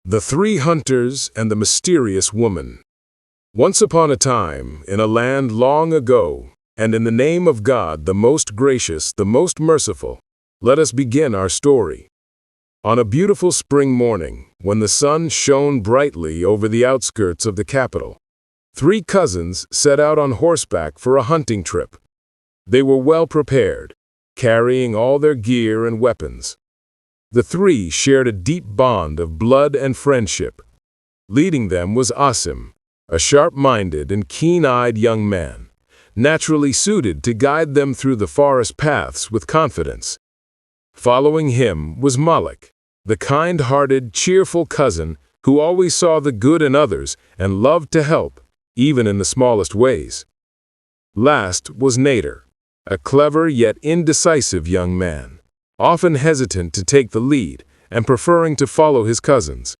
The Three Hunters and the Mysterious Woman. Once upon a time, in a land long ago, and in the name of God, the most gracious, the most merciful, let us begin our story. On a beautiful spring morning, when the sun shone brightly over the outskirts of the capital, three cousins set out on horseback for a hunting trip. They were well prepared, carrying all their gear and weapons. The three shared a deep bond of blood and friendship. Leading them was Asim, a sharp-minded and keen-eyed young man, naturally suited to guide them through the forest paths with confidence. Following him was Malik, the kind-hearted, cheerful cousin who always saw the good in others and loved to help, even in the smallest ways. Last was Nader, a clever yet indecisive young man, often hesitant to take the lead and preferring to follow his cousins.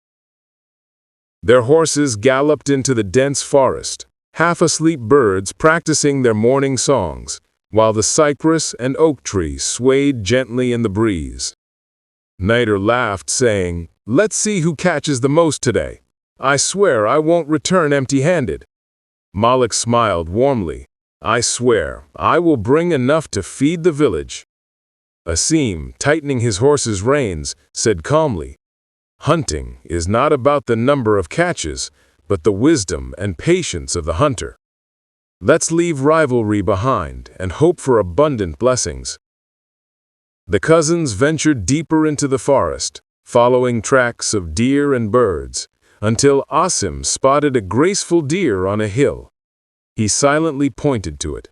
Their horses galloped into the dense forest, half-asleep birds practicing their morning songs, while the cypress and oak trees swayed gently in the breeze. Nader laughed, saying, "Let's see who catches the most today. I swear I won't return empty-handed." Malik smiled warmly. "I swear I will bring enough to feed the village." Asim, tightening his horse's reins, said calmly, "Hunting is not about the number of catches, but the wisdom and patience of the hunter. Let's leave rivalry behind and hope for abundant blessings." The cousins ventured deeper into the forest, following tracks of deer and birds, until Asim spotted a graceful deer on a hill. He silently pointed to it.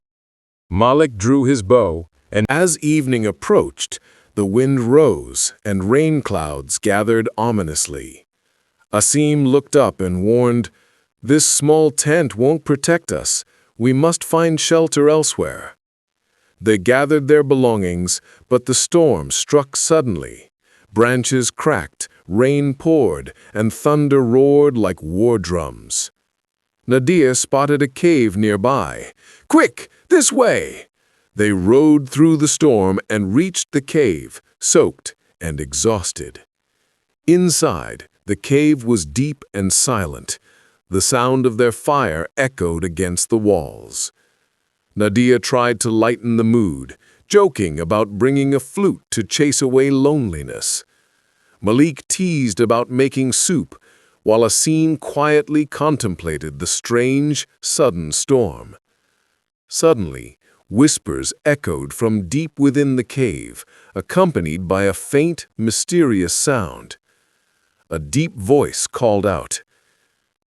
Malik drew his bow, and as evening approached, the wind rose and rain clouds gathered ominously. Asim looked up and warned, "This small tent won't protect us. We must find shelter elsewhere." They gathered their belongings, but the storm struck suddenly. Branches cracked, rain poured, and thunder roared like war drums. Nadia spotted a cave nearby. "Quick, this way!" They rode through the storm and reached the cave, soaked and exhausted. Inside, the cave was deep and silent. The sound of their fire echoed against the walls. Nadia tried to lighten the mood, joking about bringing a flute to chase away loneliness. Malik teased about making soup, while Asim quietly contemplated the strange, sudden storm. Suddenly, whispers echoed from deep within the cave, accompanied by a faint, mysterious sound. A deep voice called out,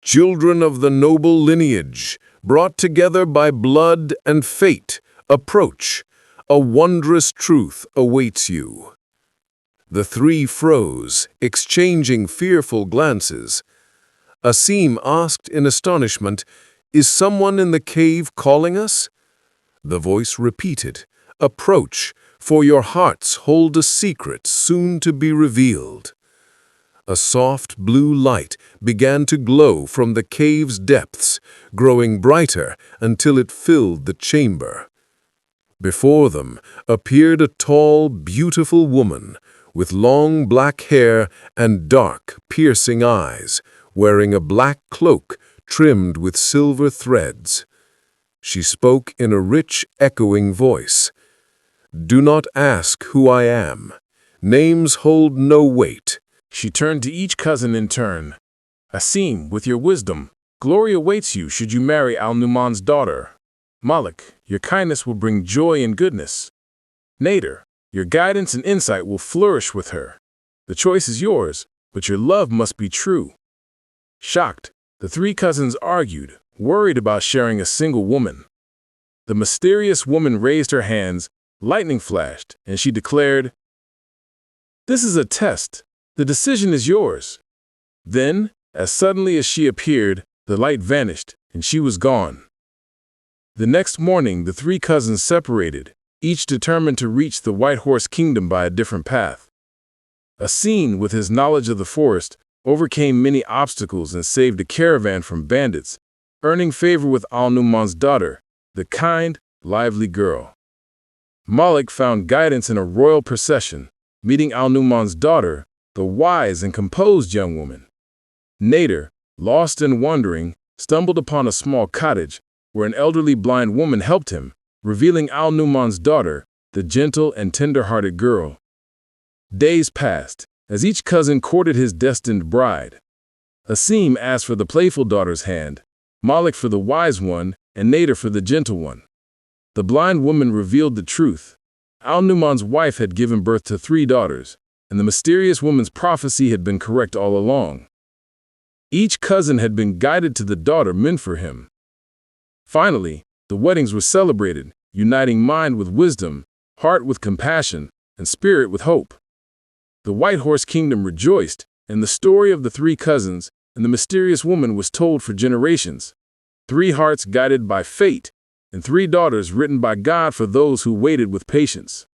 "Children of the noble lineage, brought together by blood and fate, approach. A wondrous truth awaits you." The three froze, exchanging fearful glances. Asim asked in astonishment, "Is someone in the cave calling us?" The voice repeated, "Approach, for your hearts hold a secret soon to be revealed." A soft blue light began to glow from the cave's depths, growing brighter until it filled the chamber. Before them appeared a tall, beautiful woman, with long black hair and dark, piercing eyes, wearing a black cloak trimmed with silver threads. She spoke in a rich, echoing voice. "Do not ask who I am. Names hold no weight." She turned to each cousin in turn. "Asim, with your wisdom, glory awaits you should you marry Al-Nu'man's daughter. Malik, your kindness will bring joy and goodness. Nader, your guidance and insight will flourish with her. The choice is yours, but your love must be true." Shocked, the three cousins argued, worried about sharing a single woman. The mysterious woman raised her hands, lightning flashed, and she declared, "This is a test. The decision is yours." Then, as suddenly as she appeared, the light vanished, and she was gone. The next morning, the three cousins separated, each determined to reach the White Horse Kingdom by a different path. Asim, with his knowledge of the forest, overcame many obstacles and saved a caravan from bandits, earning favor with Al-Nu'man's daughter, the kind, lively girl. Malik found guidance in a royal procession, meeting Al-Nu'man's daughter, the wise and composed young woman. Nader, lost and wandering, stumbled upon a small cottage where an elderly blind woman helped him, revealing Al-Nu'man's daughter, the gentle and tender-hearted girl. Days passed, as each cousin courted his destined bride. Asim asked for the playful daughter's hand, Malik for the wise one, and Nader for the gentle one. The blind woman revealed the truth. Al-Nu'man's wife had given birth to 3 daughters, and the mysterious woman's prophecy had been correct all along. Each cousin had been guided to the daughter meant for him. Finally, the weddings were celebrated, uniting mind with wisdom, heart with compassion, and spirit with hope. The White Horse Kingdom rejoiced, and the story of the 3 cousins and the mysterious woman was told for generations. 3 hearts guided by fate, and 3 daughters written by God for those who waited with patience.